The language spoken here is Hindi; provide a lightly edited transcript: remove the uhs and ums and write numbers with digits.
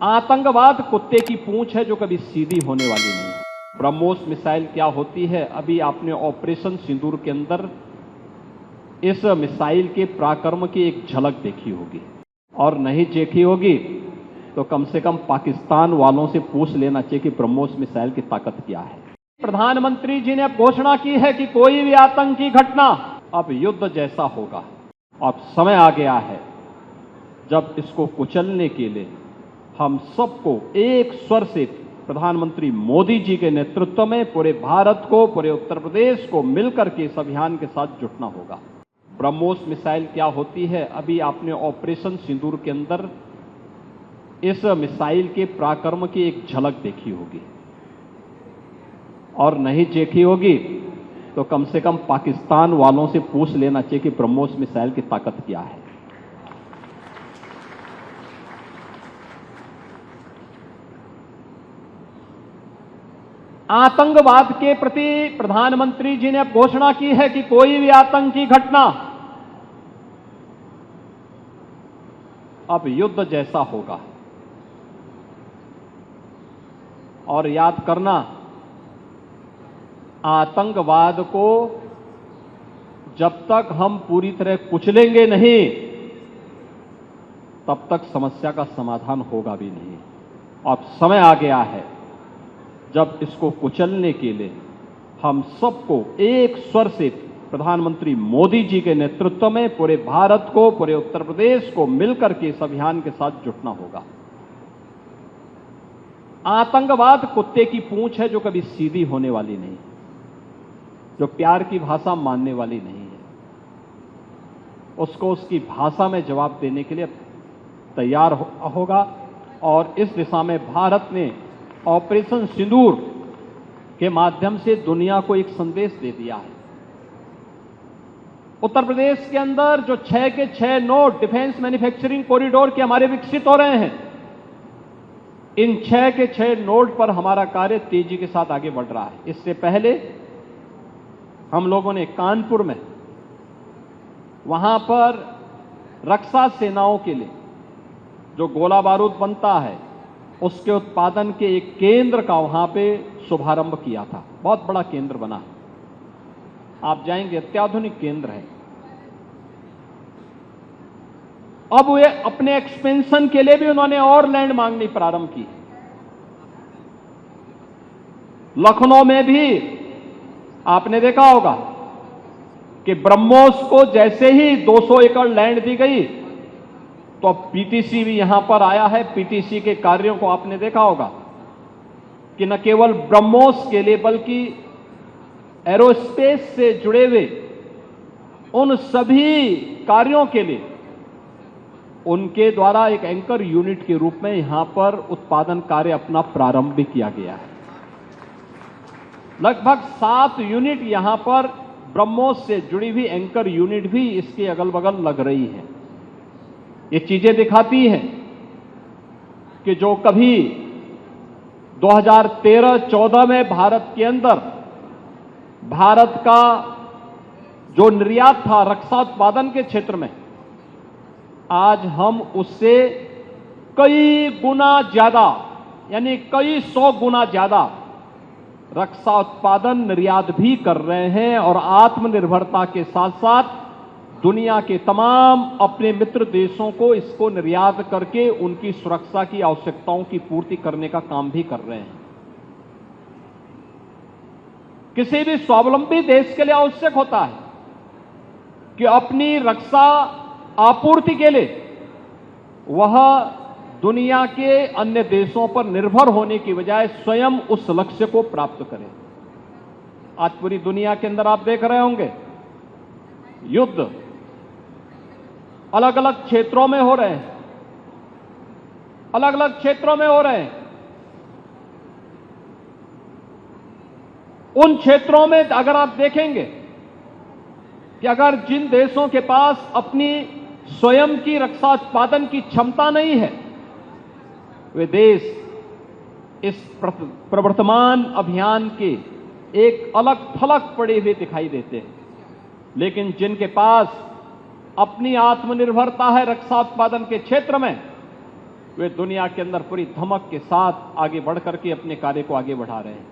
आतंकवाद कुत्ते की पूंछ है जो कभी सीधी होने वाली नहीं। ब्रह्मोस मिसाइल क्या होती है, अभी आपने ऑपरेशन सिंदूर के अंदर इस मिसाइल के पराक्रम की एक झलक देखी होगी, और नहीं देखी होगी तो कम से कम पाकिस्तान वालों से पूछ लेना चाहिए कि ब्रह्मोस मिसाइल की ताकत क्या है। प्रधानमंत्री जी ने अब घोषणा की है कि कोई भी आतंकी घटना अब युद्ध जैसा होगा। अब समय आ गया है जब इसको कुचलने के लिए हम सबको एक स्वर से प्रधानमंत्री मोदी जी के नेतृत्व में पूरे भारत को, पूरे उत्तर प्रदेश को मिलकर के इस अभियान के साथ जुटना होगा। ब्रह्मोस मिसाइल क्या होती है, अभी आपने ऑपरेशन सिंदूर के अंदर इस मिसाइल के पराक्रम की एक झलक देखी होगी, और नहीं देखी होगी तो कम से कम पाकिस्तान वालों से पूछ लेना चाहिए कि ब्रह्मोस मिसाइल की ताकत क्या है। आतंकवाद के प्रति प्रधानमंत्री जी ने अब घोषणा की है कि कोई भी आतंकी घटना अब युद्ध जैसा होगा। और याद करना, आतंकवाद को जब तक हम पूरी तरह कुचलेंगे नहीं तब तक समस्या का समाधान होगा भी नहीं। अब समय आ गया है जब इसको कुचलने के लिए हम सबको एक स्वर से प्रधानमंत्री मोदी जी के नेतृत्व में पूरे भारत को, पूरे उत्तर प्रदेश को मिलकर के इस अभियान के साथ जुटना होगा। आतंकवाद कुत्ते की पूंछ है जो कभी सीधी होने वाली नहीं, जो प्यार की भाषा मानने वाली नहीं है। उसको उसकी भाषा में जवाब देने के लिए तैयार होगा, और इस दिशा में भारत ने ऑपरेशन सिंदूर के माध्यम से दुनिया को एक संदेश दे दिया है। उत्तर प्रदेश के अंदर जो 6 के 6 नोड डिफेंस मैन्युफैक्चरिंग कॉरिडोर के हमारे विकसित हो रहे हैं, इन 6 के 6 नोड पर हमारा कार्य तेजी के साथ आगे बढ़ रहा है। इससे पहले हम लोगों ने कानपुर में, वहां पर रक्षा सेनाओं के लिए जो गोला बारूद बनता है उसके उत्पादन के एक केंद्र का वहां पे शुभारंभ किया था। बहुत बड़ा केंद्र बना है, आप जाएंगे, अत्याधुनिक केंद्र है। अब वे अपने एक्सपेंशन के लिए भी उन्होंने और लैंड मांगनी प्रारंभ की। लखनऊ में भी आपने देखा होगा कि ब्रह्मोस को जैसे ही 200 एकड़ लैंड दी गई तो अब पीटीसी भी यहां पर आया है। पीटीसी के कार्यों को आपने देखा होगा कि न केवल ब्रह्मोस के लिए बल्कि एरोस्पेस से जुड़े हुए उन सभी कार्यों के लिए उनके द्वारा एक एंकर यूनिट के रूप में यहां पर उत्पादन कार्य अपना प्रारंभ भी किया गया है। लगभग 7 यूनिट यहां पर ब्रह्मोस से जुड़ी हुई एंकर यूनिट भी इसके अगल बगल लग रही है। ये चीजें दिखाती हैं कि जो कभी 2013-14 में भारत के अंदर भारत का जो निर्यात था रक्षा उत्पादन के क्षेत्र में, आज हम उससे कई गुना ज्यादा, यानी कई 100 गुना ज्यादा रक्षा उत्पादन निर्यात भी कर रहे हैं, और आत्मनिर्भरता के साथ साथ दुनिया के तमाम अपने मित्र देशों को इसको निर्यात करके उनकी सुरक्षा की आवश्यकताओं की पूर्ति करने का काम भी कर रहे हैं। किसी भी स्वावलंबी देश के लिए आवश्यक होता है कि अपनी रक्षा आपूर्ति के लिए वह दुनिया के अन्य देशों पर निर्भर होने की बजाय स्वयं उस लक्ष्य को प्राप्त करे। आज पूरी दुनिया के अंदर आप देख रहे होंगे युद्ध अलग अलग क्षेत्रों में हो रहे हैं, अलग अलग क्षेत्रों में हो रहे हैं। उन क्षेत्रों में अगर आप देखेंगे कि अगर जिन देशों के पास अपनी स्वयं की रक्षा उत्पादन की क्षमता नहीं है, वे देश इस प्रवर्तमान अभियान के एक अलग थलग पड़े हुए दिखाई देते हैं। लेकिन जिनके पास अपनी आत्मनिर्भरता है रक्षा उत्पादन के क्षेत्र में, वे दुनिया के अंदर पूरी धमक के साथ आगे बढ़ करके अपने कार्य को आगे बढ़ा रहे हैं।